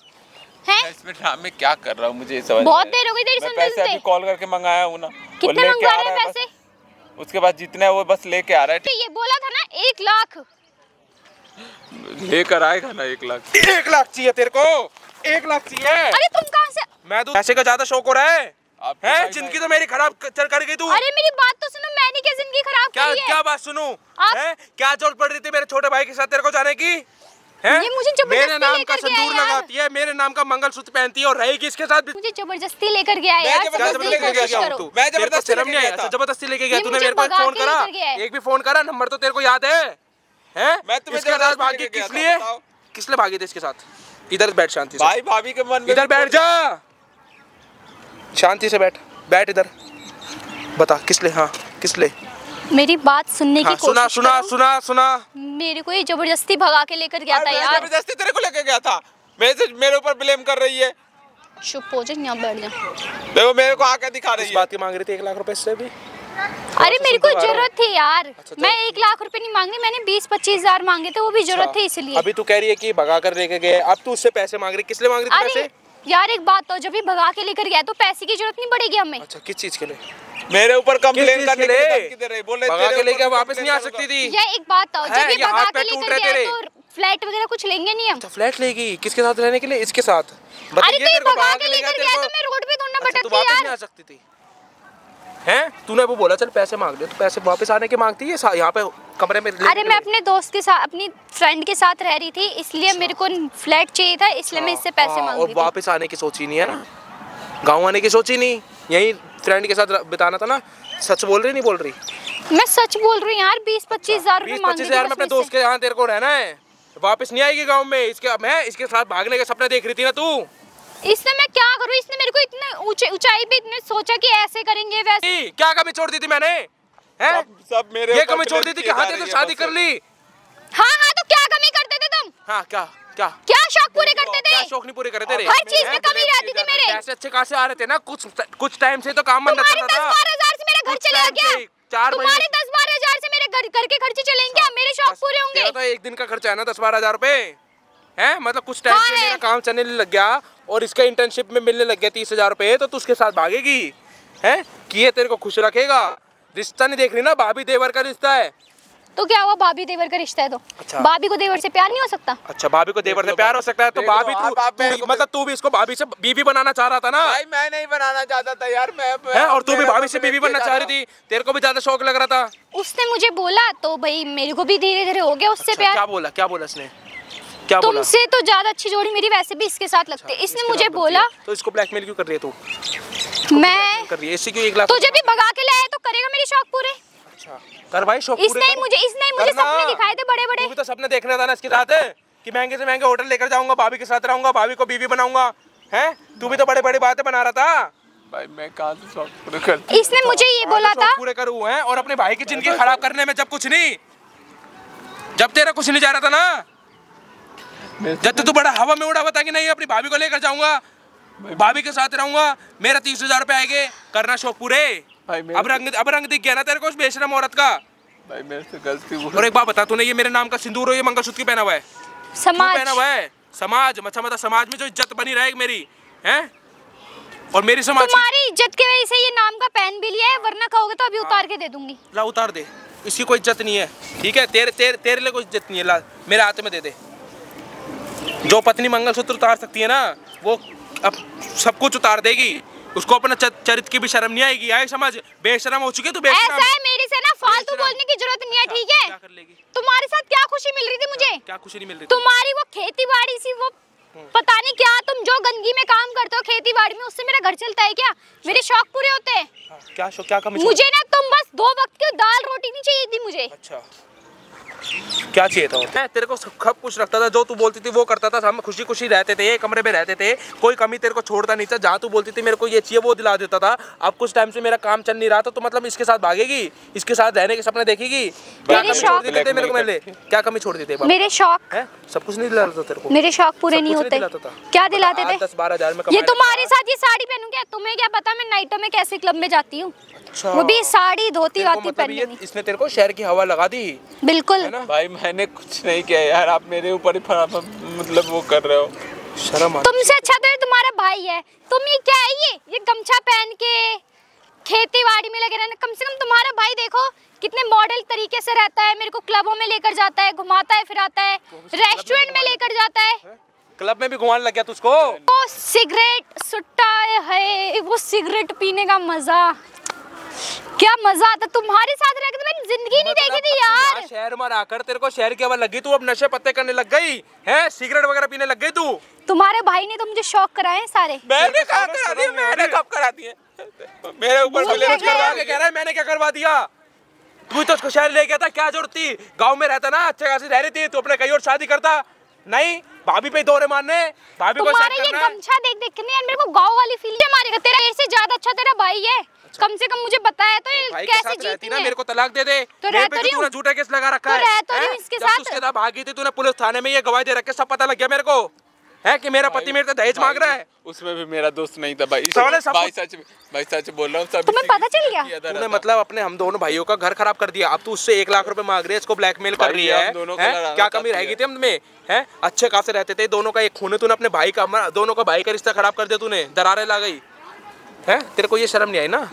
हैं? इसमें ड्रामे क्या कर रहा हूँ मुझे समझ। बहुत देर हो गई तेरी मैं समझ पैसे अभी कॉल करके मंगाया हूँ ना। कितने मंगा रहे हैं पैसे? उसके बाद जितने है वो बस लेके आ रहा है। ये बोला था ना 1 लाख। लेकर आएगा ना 1 लाख। 1 लाख चाहिए तेरे को? 1 लाख चाहिए? अरे तुम कहाँ से? मैं तो पैसे का ज्यादा शौक हो रहा है। आपके हैं? भाई जिंदगी तो मेरी खराब कर गई तू। अरे मेरी बात तो सुनो, मैंने क्या जिंदगी खराब क्या करी है? क्या बात सुनूं? आप- हैं? क्या जरूरत पड़ रही थी मेरे छोटे भाई के साथ तेरे को जाने की? हैं? ये मुझे जबरदस्ती मेरे नाम का लेकर गया सिंदूर यार। लगाती है, मेरे नाम का मंगलसूत्र पहनती है और रहेगी इसके साथ भी। मुझे जबरदस्ती लेकर गया है यार, क्या समझने जबरदस्ती की लेके कोशिश गया करो। तू? मैं जबरदस्ती शर्म नहीं आया? जबरदस्ती लेके गया ये तूने मुझे मेरे को भगा फोन के करा? लेकर गया है। एक भी फोन करा? नंबर तो तेरे को याद है? हैं? मैं तुम्हें इसके साथ जबरदस्ती भागी लेके गया किस था, लिए? बताओ। किस लिए भागी थे इसके साथ? इधर बैठ शांति से। भाई भाभी के मन में इधर बैठ जा, शांति से बैठ, बैठ इधर। बता किस लिए? हाँ किस लिए? मेरी बात सुनने की हाँ, कोशिश सुना सुना करो। सुना सुना। मेरे को ये जबरदस्ती भगा के लेकर गया था यार। जबरदस्ती तेरे को लेके गया था, मेरे ऊपर ब्लेम कर रही है। चुप हो जा, यहाँ बैठ जा। देखो मेरे को आके दिखा रही इस है। बात की मांग रही थी 1 लाख रुपए से भी। अरे मेरे को जरूरत थी यार, मैं 1 लाख रुपए नहीं मांगी, मैंने 20-25 हजार मांगे थे, वो भी जरूरत थी इसलिए। अभी तू कह रही है कि भगा कर लेके गए, अब तू उससे पैसे मांग रही, किस लिए मांग रही थी अरे पैसे? यार एक बात तो, जब भी भगा के लेकर गया तो पैसे की जरूरत नहीं पड़ेगी हमें। अच्छा किस चीज के लिए? मेरे ऊपर किस कंप्लेन चीज करने के की लिए? धमकी दे रही, बोले भगा के लेके वापस नहीं आ सकती थी। यह एक बात तो, जब है, भी ये भगा हाथ के पैर टूट लेकर रहे गया तेरे। तो फ्लैट वगैरह कुछ लेंगे नहीं हम। अच्छा फ्लैट लेगी किसके साथ रहने के लिए? इसके साथ। अरे बताइए तो ये तेरे को भगा भगा के के ले गया लेकर तेरे गया को। तो मैं रोड पे थोड़ा अच्छा, तू भटकती वापस नहीं यार। आ सकती थी? हैं? तूने वो बोला चल पैसे मांग ले, तो पैसे वापस आने के मांगती है यहाँ पे कमरे में? अरे मैं अपने दोस्त के साथ, अपनी फ्रेंड के साथ रह रही थी, इसलिए मेरे को फ्लैट चाहिए था, इसलिए मैं इससे पैसे मांग और रही थी। वापस आने की सोची नहीं है ना? गाँव आने की सोची नहीं, यही फ्रेंड के साथ बिताना था ना? सच बोल रही नहीं बोल रही? मैं सच बोल रही हूँ यार, 20-25 हजार रुपए मांग 20-25 हजार में अपने दोस्त के यहाँ तेरे को रहना है, वापस नहीं आएगी गाँव में। इसके साथ भागने के सपने देख रही थी ना तू? इसने मैं क्या करूँ, इसने मेरे को इतने ऊंचाई पे इतने सोचा कि ऐसे करेंगे वैसे। क्या कमी छोड़ दी थी मैंने? हैं? सब मेरे ये ऊपर कमी छोड़ दी थी कि हाँ तो शादी कर ली। हाँ हाँ, तो क्या कमी करते थे तुम? हाँ क्या क्या क्या शौक पूरे करते थे? क्या शौक नहीं पूरे करे तेरे? हर चीज में कमी रहती थी मेरे। पैसे अच्छे खासे आ रहे थे ना, कुछ टाइम से तो काम बंद तुम्हारे चल रहा था। 10-12 हजार से मेरा घर कुछ चलेगा टाइम क्या? से, 4 महीने तुम्हारे 10-12 हजार से मेरे घर के खर्चे चलेंगे क्या? मेरे शौक पूरे होंगे? तेरा तो एक दिन का खर्चा है ना 10-12 हजार रुपए है। मतलब कुछ टाइम हाँ से है। मेरा काम चलने लग गया और इसका इंटर्नशिप में मिलने लग गया 30,000 रुपए, तो तू उसके साथ भागेगी है कि ये तेरे को खुश रखेगा? रिश्ता नहीं देख रही ना, भाभी देवर का रिश्ता है। तो क्या हुआ, भाभी देवर का रिश्ता है तो? अच्छा। भाभी को देवर से प्यार नहीं हो सकता? अच्छा, भाभी को देवर से प्यार हो सकता है तो भाभी मतलब तू भी इसको भाभी से बीवी बनाना चाह रहा था ना? भाई मैं नहीं बनाना चाहता था यार, मैं है, और तू भी भाभी से बीवी बनना चाह रही थी, तेरे को भी ज्यादा शौक लग रहा था। उसने मुझे बोला तो भाई मेरे को भी धीरे धीरे हो गया उससे प्यार। क्या बोला उसने? क्या बोला? तुमसे तो ज्यादा अच्छी जोड़ी मेरी वैसे भी इसके साथ लगती है। इसने मुझे बोला। तो इसको ब्लैकमेल क्यों कर रही है तू? मैं कर रही है इससे क्यों 1 लाख? तुझे भी भगा के लाया तो करेगा मेरे शौक पूरे? अच्छा कर भाई, शौक पूरे इसने ही मुझे सपने दिखाए थे बड़े बड़े। तू भी तो सपने देखना था ना इसके साथ कि महंगे से महंगे होटल लेकर जाऊंगा, भाभी के साथ रहूंगा, भाभी को बीवी बनाऊंगा है। तू भी तो बड़े बड़े बातें बना रहा था। भाई मैं कहाँ से शौक पूरे कर? इसने मुझे ये बोला था पूरे करूँ हैं और अपने भाई की जिंदगी खराब करने में, जब कुछ नहीं, जब तेरा कुछ नहीं जा रहा था ना, जब तू बड़ा हवा में उड़ा बता कि नहीं अपनी भाभी को लेकर जाऊंगा, भाभी के साथ रहूंगा, मेरा 30,000 रुपए आएंगे, करना शौक पूरे। अब रंग दिख गया ना तेरे को उस बेशरम औरत का। भाई मेरे से गलती हुई। और एक बात बता, तूने ये मेरे नाम का सिंदूर और ये मंगलसूत्र क्यों पहना हुआ है? समाज पहना हुआ है? समाज मतलब समाज में जो इज्जत बनी रहेगी मेरी है, और मेरी समाज तुम्हारी इज्जत की वजह से ये नाम का पहन भी लिया है, वरना कहोगे तो अभी उतार के दे दूंगी। ला उतार दे, इसकी कोई इज्जत नहीं है, ठीक है? तेरे लिए कोई इज्जत नहीं है, ला मेरे हाथ में दे दे। जो पत्नी मंगलसूत्र उतार सकती है ना, वो अब सब कुछ उतार देगी। उसको अपना चरित्र की भी शर्म नहीं आएगी, आए समझ? बेशरम हो चुकी है तू, बेशरम। ऐसा है, मेरे से ना फालतू बोलने की जरूरत नहीं है, ठीक है? क्या कर लेगी? तुम्हारे साथ क्या खुशी मिल रही थी मुझे? क्या खुशी नहीं मिल रही? तुम्हारी वो खेती बाड़ी सी, वो पता नहीं क्या, तुम जो गंदगी में काम करते हो खेती बाड़ी में, उससे मेरा घर चलता है क्या? मेरे शौक पूरे होते हैं। क्या शौक, क्या कमी? मुझे ना तुम बस 2 वक्त की दाल रोटी नहीं चाहिए थी मुझे। अच्छा क्या चाहिए था? मैं तेरे को सब कुछ रखता था, जो तू बोलती थी वो करता था, हम खुशी खुशी रहते थे, एक कमरे में रहते थे, कोई कमी तेरे को छोड़ता नहीं था। जहाँ तू बोलती थी मेरे को ये चाहिए वो दिला देता था। अब कुछ टाइम से मेरा काम चल नहीं रहा था, तो मतलब इसके साथ भागेगी, इसके साथ रहने के सपने देखेगी? क्या कमी छोड़ दी थी मेरे को? मैंने क्या कमी छोड़ दी थी? मेरे शौक है, सब कुछ नहीं दिला था तेरे को? मेरे शौक पूरे नहीं होते। क्या दिलाते थे? 10-12 हजार में ये तुम्हारे साथ ये साड़ी पहनूं क्या? तुम्हें क्या पता मैं नाइटों में कैसे क्लब में जाती हूँ? अच्छा। वो भी साड़ी धोती वाती मतलब पहनने में। इसने तेरे को शहर की हवा लगा दी? बिल्कुल। भाई मैंने कुछ नहीं किया यार, आप मेरे ऊपर ही मतलब वो कर रहे हो। शर्म आती। तुमसे अच्छा तो तुम्हारा भाई है। तुम ये क्या है, ये गमछा पहन के खेती बाड़ी में लगे रहना। कम से कम तुम्हारा भाई देखो कितने मॉडल तरीके से रहता है, मेरे को क्लबों में लेकर जाता है, घुमाता है, फिराता है, रेस्टोरेंट में लेकर जाता है। क्लब में भी घुमाने लग गया तुझको? वो सिगरेट सुट्टा है, वो सिगरेट पीने का मजा, क्या मजा आता तुम्हारे साथ रह के। तो मैंने जिंदगी नहीं देखी थी यार। शहर में आकर तेरे को शहर की हवा लगी, तू अब नशे पत्ते करने लग गई है, सिगरेट वगैरह पीने लग गई तू। तुम्हारे भाई ने तो मुझे शौक कराए हैं सारे। मैंने कहा करा दिया, मैंने कब करा दिए? मेरे ऊपर कुछ करवा के कह रहा है, मैंने क्या करवा दिया? तू तो उसको शहर ले गया था, क्या जरूरत थी? गांव में रहता ना, अच्छे खासी रह रही थी, तू अपने कहीं और शादी करता। नहीं, भाभी पे दौरे मारने, भाभी को तुम्हारे ये गमछा देख देख के नहीं यार, मेरे को गांव वाली फील मारेगा। तेरा से ज्यादा अच्छा तेरा भाई है। अच्छा। कम से कम मुझे बताया तो ये कैसे जीती है। मेरे को तलाक दे दे। तो मेरे पे तूने झूठा केस लगा रखा है। तो इसके साथ उसके साथ भागी थी, तूने पुलिस थाने में ये गवाही दे रखे, सब पता लग गया मेरे को है कि मेरा पति मेरे से दहेज मांग रहा है। उसमें भी मेरा दोस्त नहीं था भाई। भाई सच बोल रहा हूँ। तुम्हें पता चल गया? तूने मतलब अपने हम दोनों भाइयों का घर खराब कर दिया। अब तू उससे 1 लाख रुपए मांग रही है, इसको ब्लैकमेल कर रही है। क्या कमी रहेगी थी हमें? हैं, अच्छे खासे रहते थे, दोनों का एक खून है, तूने अपने भाई का, दोनों का भाई का रिश्ता खराब कर दिया तूने, दरारें ला गई है। तेरे को ये शर्म नहीं आई ना?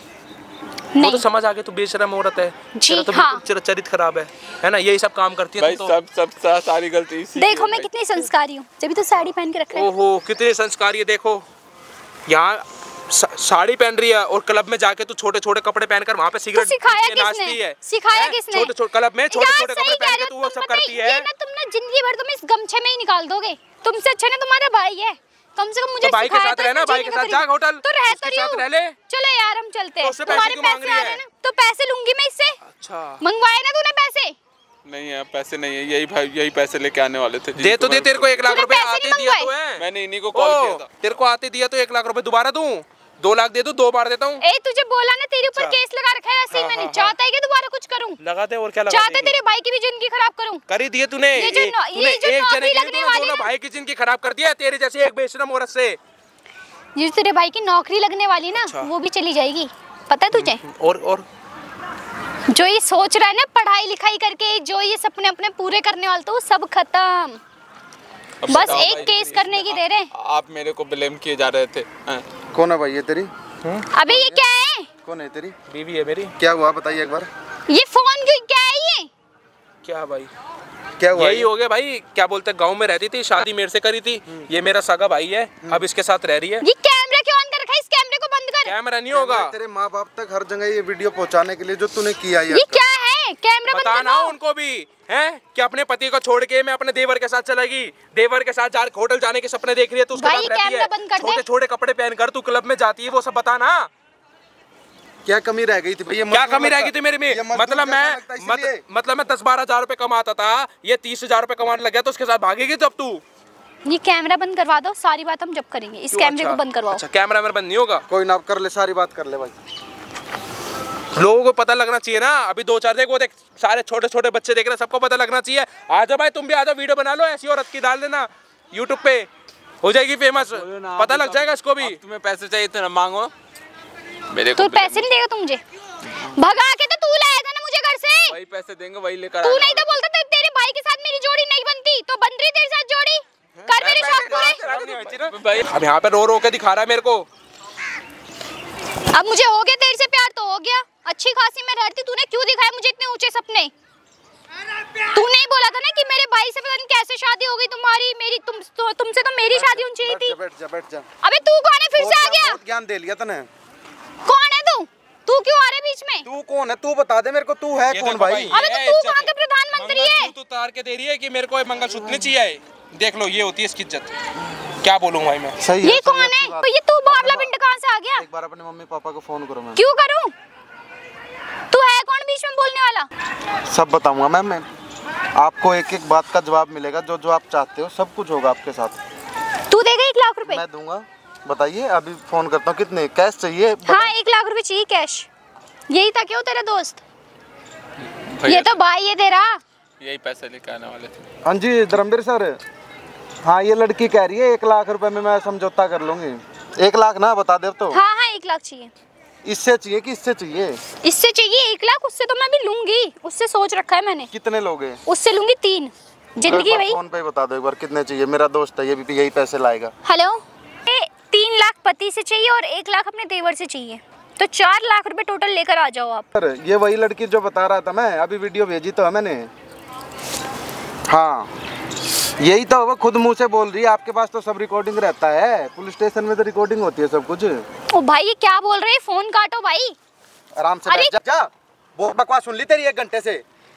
वो तो समझ आ गया तू बेशरम औरत है, तेरा तो बिल्कुल चरित्र खराब है ना? यही सब काम करती है भाई। सब सारी गलती देखो मैं कितनी संस्कारी हूँ, जब भी तो साड़ी पहन के रख रहा है। ओहो कितनी संस्कारी है। देखो यहाँ साड़ी पहन रही है और क्लब में जाके तू छोटे छोटे कपड़े पहनकर वहाँ पे सिगरेट नाचती है। सिखाया किसने? छोटे छोटे क्लब में छोटे छोटे कपड़े पहन के तू वो सब करती है। तुमने जिंदगी भर तुम इस गमछे में ही निकाल दोगे। तुमसे अच्छा ना तुम्हारा भाई है, कम से कम मुझे तो भाई के साथ रहना, भाई के साथ जा होटल, तो रहता उसके साथ रह ले। चलो यार हम चलते हैं। तो तुम्हारे पैसे आ रहे हैं ना, तो पैसे लूंगी मैं इससे। अच्छा मंगवाए ना तूने पैसे? नहीं है, पैसे नहीं है, यही पैसे लेके आने वाले थे। दे तो दे, तेरे को 1 लाख रुपए आते दिया तो है। मैंने इन्हीं को कॉल किया था। तेरे को आते दिया तो 1 लाख रुपए दोबारा दूं? 2 लाख दे दूं, 2 बार देता हूँ। ए तुझे बोला ना तेरे ऊपर केस लगा रखा है, वैसे ही मैंने चाहता है कि दोबारा कुछ करूं। लगाते और क्या लगाते? चाहते तेरे भाई की भी जिंदगी खराब करूं। कर ही दिए तूने। ये जो एक जने की दोनों भाई की जिंदगी खराब कर दिया तेरे जैसे एक बेशरम औरत से। ये तेरे भाई की नौकरी लगने वाली ना, वो भी चली जाएगी, पता है तुझे? और जो ये सोच रहा है ना पढ़ाई लिखाई करके, जो ये सपने अपने पूरे करने वाले थे, वो सब खत्म। बस एक केस करने की देर है। आप मेरे को ब्लेम किए जा रहे थे। कौन है भाई ये तेरी? अबे ये क्या है? कौन है तेरी? बीवी है मेरी। क्या हुआ बताइए एक बार। ये फोन क्यों, क्या है ये? क्या भाई क्या हुआ? यही हो गया भाई, क्या बोलते हैं, गांव में रहती थी, शादी मेरे से करी थी, ये मेरा सगा भाई है, अब इसके साथ रह रही है। ये कैमरा क्यों ऑन कर रखा है? इस कैमरे को बंद कर। कैमरा नहीं होगा। तेरे माँ बाप तक हर जगह ये वीडियो पहुंचाने के लिए जो तूने किया ये क्या है? कैमरा बंद बताना करो। उनको भी है कि अपने पति को छोड़ के मैं अपने देवर के साथ चलेगी, देवर के साथ होटल जाने के सपने देख रही है, तू उसके साथ रहती है, छोटे छोटे कपड़े पहन कर तू क्लब में जाती है, वो सब बताना। क्या कमी रह गई थी भैया? क्या कमी रह गई थी मेरे में? मतलब मैं 10-12 हजार रुपए कमाता था, ये 30,000 रुपए कमाने लग गया, तो उसके साथ भागेगी जब तू? ये कैमरा बंद करवा दो, सारी बात हम जब करेंगे। इस कैमरे को बंद करवाओ। अच्छा कैमरा मेरा बंद नहीं होगा? कोई ना, कर ले, सारी बात कर ले भाई। लोगों को पता लगना चाहिए ना। अभी 2-4 देख, वो देख सारे छोटे छोटे बच्चे देख रहे हैं, सबको पता लगना चाहिए। आ जाओ भाई, तुम भी आ जाओ, वीडियो बना लो, ऐसी औरत की डाल देना यूट्यूब पे, हो जाएगी फेमस, पता लग जाएगा इसको भी। तुम्हें पैसे चाहिए तो ना मांगो मेरे तू को। पैसे नहीं देगा तू मुझे? भगा के तो तू लाया था ना मुझे घर से। वही पैसे देंगे, वही लेकर तू नहीं तो बोलता था तेरे भाई के साथ मेरी जोड़ी नहीं बनती, तो बन रही तेरे साथ जोड़ी। कर मेरे शौक पूरे। अब यहाँ पे रो रो के दिखा रहा है मेरे को। अब मुझे हो गया तेरे से प्यार तो हो गया, अच्छी खासी मैं रहती, तूने क्यों दिखाया मुझे इतने ऊंचे सपने? तूने ही बोला था ना कि मेरे भाई से पता नहीं कैसे शादी हो गई तुम्हारी, मेरी तुमसे तो मेरी शादी होनी चाहिए थी। बैठ जा। अबे तू कौन है? फिर से आ गया। बहुत ज्ञान दे लिया तूने। कौन है तू? तू क्यों आ रहा है बीच में? तू कौन है? तू बता दे मेरे को, तू है कौन भाई? अबे तो तू कहाँ का प्रधानमंत्री है? तू तार के दे रही है कि मेरे को मंगलसूत्र नहीं चाहिए। देख लो, ये होती है इसकी इज्जत। क्या बोलूं भाई मैं? सही ये कौन है? तो ये तू बावला पिंड कहाँ से आ गया? एक बार अपने मम्मी पापा को फोन करो। मैं क्यों करूं? तू है कौन बीच में बोलने वाला? सब बताऊंगा मैं आपको, एक एक बात का जवाब मिलेगा, जो जो आप चाहते हो सब कुछ होगा आपके साथ। तू देगा 1 लाख रुपए? मैं दूंगा। बताइए, अभी फोन करता हूँ। कितने कैश चाहिए? हाँ 1 लाख रुपए चाहिए कैश। यही था क्यों तेरा दोस्त? ये तो भाई है तेरा। यही पैसे लेकर आने वाले थे। हाँ जी धर्मवीर सर। हाँ ये लड़की कह रही है 1 लाख रुपए में मैं समझौता कर लूंगी। 1 लाख ना बता दे तो। हाँ 1 लाख चाहिए। इससे चाहिए कि इससे चाहिए? इससे चाहिए 1 लाख, उससे तो मैं भी लूंगी, उससे सोच रखा है मैंने। कितने लोगे? उससे लूंगी 3। जिंदगी भाई। फोन पे बता दो एक बार कितने चाहिए। मेरा दोस्त है, ये भी यही पैसे लाएगा। हेलो, 3 लाख पति से चाहिए और 1 लाख अपने देवर से चाहिए, तो 4 लाख रुपए टोटल लेकर आ जाओ आप। सर ये वही लड़की जो बता रहा था मैं, अभी वीडियो भेजी तो है मैंने। हाँ यही तो, वो खुद मुंह से बोल रही है। आपके पास तो सब रिकॉर्डिंग रहता है, पुलिस स्टेशन में तो रिकॉर्डिंग होती है सब कुछ। ओ भाई ये क्या बोल रहे हैं? फोन काटो भाई। आराम से बैठ जा। वो बकवास सुन ली तेरी 1 घंटे से।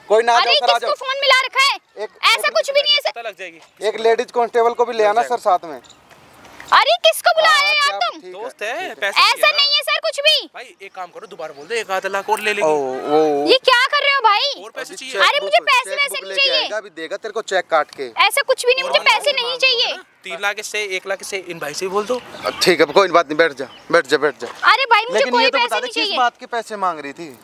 कोई ना। अरे किसको फोन मिला रखा है? ऐसा कुछ भी नहीं है सर। पता लग जाएगी। एक लेडीज कांस्टेबल को भी ले आना सर साथ में। अरे किसको बुला रहे हो यार तुम? दोस्त है, पैसे ऐसा नहीं है सर कुछ भी। भाई एक काम करो, दोबारा बोल दो, 1 लाख और ले लेंगे। ये क्या कर रहे हो भाई? और पैसे चाहिए? अरे मुझे पैसे वैसे नहीं चाहिए। अभी देगा तेरे को चेक काट के। ऐसा कुछ भी नहीं, मुझे पैसे नहीं चाहिए। 3 लाख से 1 लाख से इन भाई से बोल दो। ठीक है कोई बात नहीं, बैठ जा बैठ जा बैठ जा। अरे भाई मुझे कोई पैसे नहीं चाहिए। किस बात के पैसे मांग रही थी?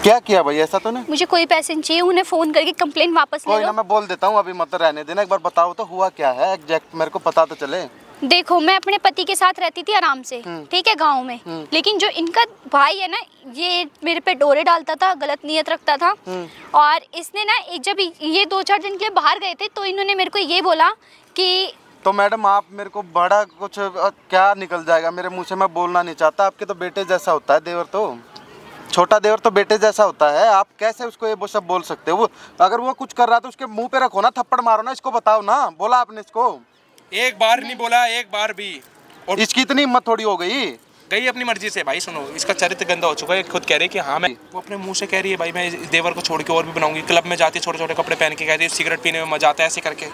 क्या किया भाई ऐसा तो नहीं? मुझे कोई पैसे नहीं चाहिए, उन्हें फोन करके कंप्लेंट वापस ले लो। कोई ना मैं बोल देता हूँ, अभी मत रहने देना। एक बार बताओ तो हुआ क्या है एग्जैक्ट, मेरे को पता तो चले। देखो मैं अपने पति के साथ रहती थी आराम से, ठीक है, गांव में। लेकिन जो इनका भाई है ना, ये मेरे पे डोरे डालता था, गलत नियत रखता था। और इसने ना जब ये 2-4 दिन के लिए बाहर गए थे, तो इन्होंने मेरे को ये बोला कि तो मैडम आप मेरे को बड़ा कुछ क्या निकल जाएगा मेरे मुंह से, मैं बोलना नहीं चाहता। आपके तो बेटे जैसा होता है देवर, तो छोटा देवर तो बेटे जैसा होता है। आप कैसे उसको ये वो सब बोल सकते हो? वो अगर वो कुछ कर रहा है तो उसके मुंह पे रखो ना, थप्पड़ मारो ना, इसको बताओ ना। बोला आपने इसको? एक बार नहीं बोला, एक बार भी। और इसकी इतनी हिम्मत थोड़ी हो गई अपनी मर्जी से। भाई सुनो, इसका चरित्र गंदा हो चुका है, खुद कह रही है कि हाँ मैं, वो अपने मुंह से कह रही है भाई मैं इस देवर को छोड़ के और भी बनाऊंगी। क्लब में जाती है छोटे छोटे कपड़े पहन के, कहती है सिगरेट पीने में मजा आता है, ऐसे करके।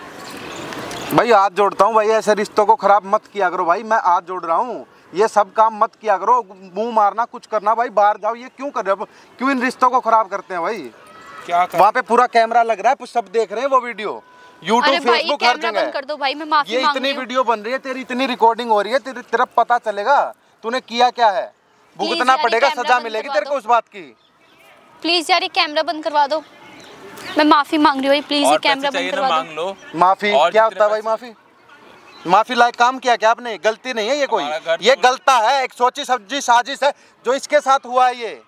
भाई हाथ जोड़ता हूँ भाई, ऐसे रिश्तों को खराब मत किया करो भाई। मैं हाथ जोड़ रहा हूँ, ये सब काम मत किया करो। मुंह मारना कुछ करना भाई, बाहर जाओ। ये क्यों कर रहे हो? क्यों इन रिश्तों को खराब करते हैं भाई? क्या कर? वहाँ पे पूरा कैमरा लग रहा है, सब देख रहे हैं वो वीडियो। यूट्यूब अरे भाई फेसबुक हर कैमरा जगह बंद कर दो भाई, मैं माफी ये मांग इतनी रही हूँ। वीडियो बन रही है तेरी, इतनी रिकॉर्डिंग हो रही है तेरी, तेरा पता चलेगा तूने किया क्या है, भुगतना यार, पड़ेगा, कैमरा सजा बंद मिलेगी करवा तेरे दो। को उस बात की। प्लीज यार ये कैमरा बंद करवा दो, मैं माफी मांग रही हूँ प्लीज, ये और कैमरा पैसे बंद चाहिए ना करवा मांग दो। लो। माफी और क्या जितने होता है भाई? माफी माफी लायक काम किया क्या आपने? गलती नहीं है ये कोई, हमारा घर ये तो- गलता है, एक सोची समझी साजिश है जो इसके साथ हुआ है। ये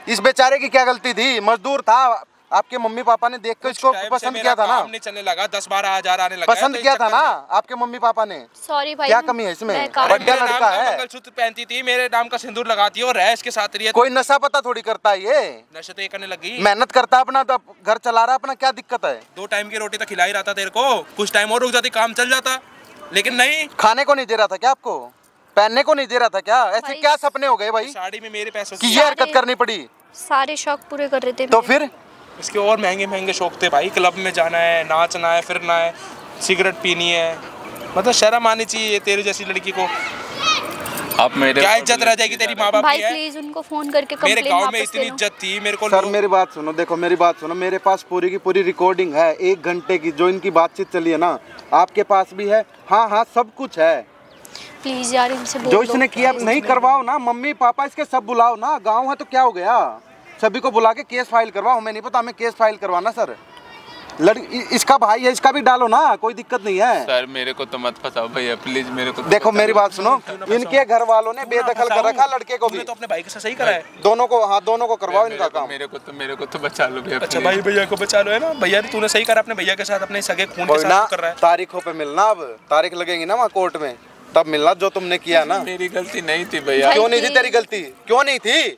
इस बेचारे की क्या गलती थी? मजदूर था, आपके मम्मी पापा ने देख कर इसको टाइम से पसंद मेरा किया था ना, काम नहीं चलने लगा, 10-12 हजार आने लगा, पसंद तो इस किया था चक्कर ना में- आपके मम्मी पापा ने। सॉरी भाई, क्या कमी है इसमें? मैं काम- अरे बढ़िया मेरे नाम लड़का का है, मंगलसूत्र पहनती थी, मेरे नाम का सिंदूर लगाती है और रह इसके साथ रही है। कोई नशा पता थोड़ी करता है ये, नशे तो ये करने लगी। मेहनत करता है अपना, तो घर चला रहा है अपना, क्या दिक्कत है? 2 टाइम की रोटी तो खिला ही रहा था तेरे को, कुछ टाइम और रुक जाती काम चल जाता, लेकिन नहीं। खाने को नहीं दे रहा था क्या आपको? पहनने को नहीं दे रहा था क्या? ऐसे भाई- क्या सपने हो गए भाई साड़ी में मेरे पैसों कि की ये हरकत करनी पड़ी? सारे शौक पूरे कर रहे थे तो मेरे। फिर इसके और महंगे महंगे शौक थे भाई, क्लब में जाना है, नाचना है, फिरना है, सिगरेट पीनी है, मतलब शर्म आनी चाहिए तेरी जैसी लड़की को। आप मेरे क्या इज्जत रह जाएगी तेरी माँ बाप भाई की है? प्लीज उनको फोन करके मेरे कंप्लेन गांव में वापस इतनी ले लो। इज्जत थी मेरे को। सर मेरी बात सुनो, देखो मेरी बात सुनो, मेरे पास पूरी की पूरी रिकॉर्डिंग है 1 घंटे की, जो इनकी बातचीत चली है ना, आपके पास भी है। हाँ हाँ सब कुछ है, प्लीज यार इनसे बोलो। जो इसने किया नहीं करवाओ ना, मम्मी पापा इसके सब बुलाओ ना, गाँव है तो क्या हो गया, सभी को बुला के केस फाइल करवाओ। हमें नहीं पता, हमें केस फाइल करवाना सर। इसका भाई है, इसका भी डालो ना, कोई दिक्कत नहीं है। सर मेरे को तो मत फंसाओ भैया प्लीज, मेरे को तो देखो मेरी बात सुनो, इनके घर वालों ने बेदखल कर रखा लड़के को भी, तूने तो अपने भाई के साथ सही करा है। दोनों को, हाँ दोनों को करवाओ इनका काम। मेरे को तो बचा लो भैया। अच्छा please। भाई भैया को बचा लो, है ना भैया, तूने सही करा अपने भैया के साथ, अपने सगे खून के कोई ना, साथ कर रहा है। तारीखों पे मिलना, अब तारीख लगेगी ना वहाँ कोर्ट में, तब मिलना जो तुमने किया ना। मेरी गलती नहीं थी भैया। क्यों नहीं थी तेरी गलती? क्यों नहीं थी?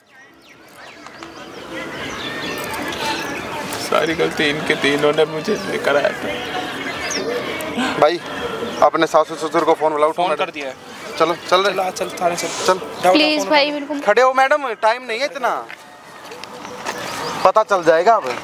सारी गलती इनके थी, इन्होंने मुझे से कराया था। भाई अपने सासू ससुर को फोन बुलाओ, फोन कर दिया है। चलो चल रहे, चल चल थाने चल। चल प्लीज भाई मेरे को खड़े हो मैडम, टाइम नहीं है इतना, पता चल जाएगा अब।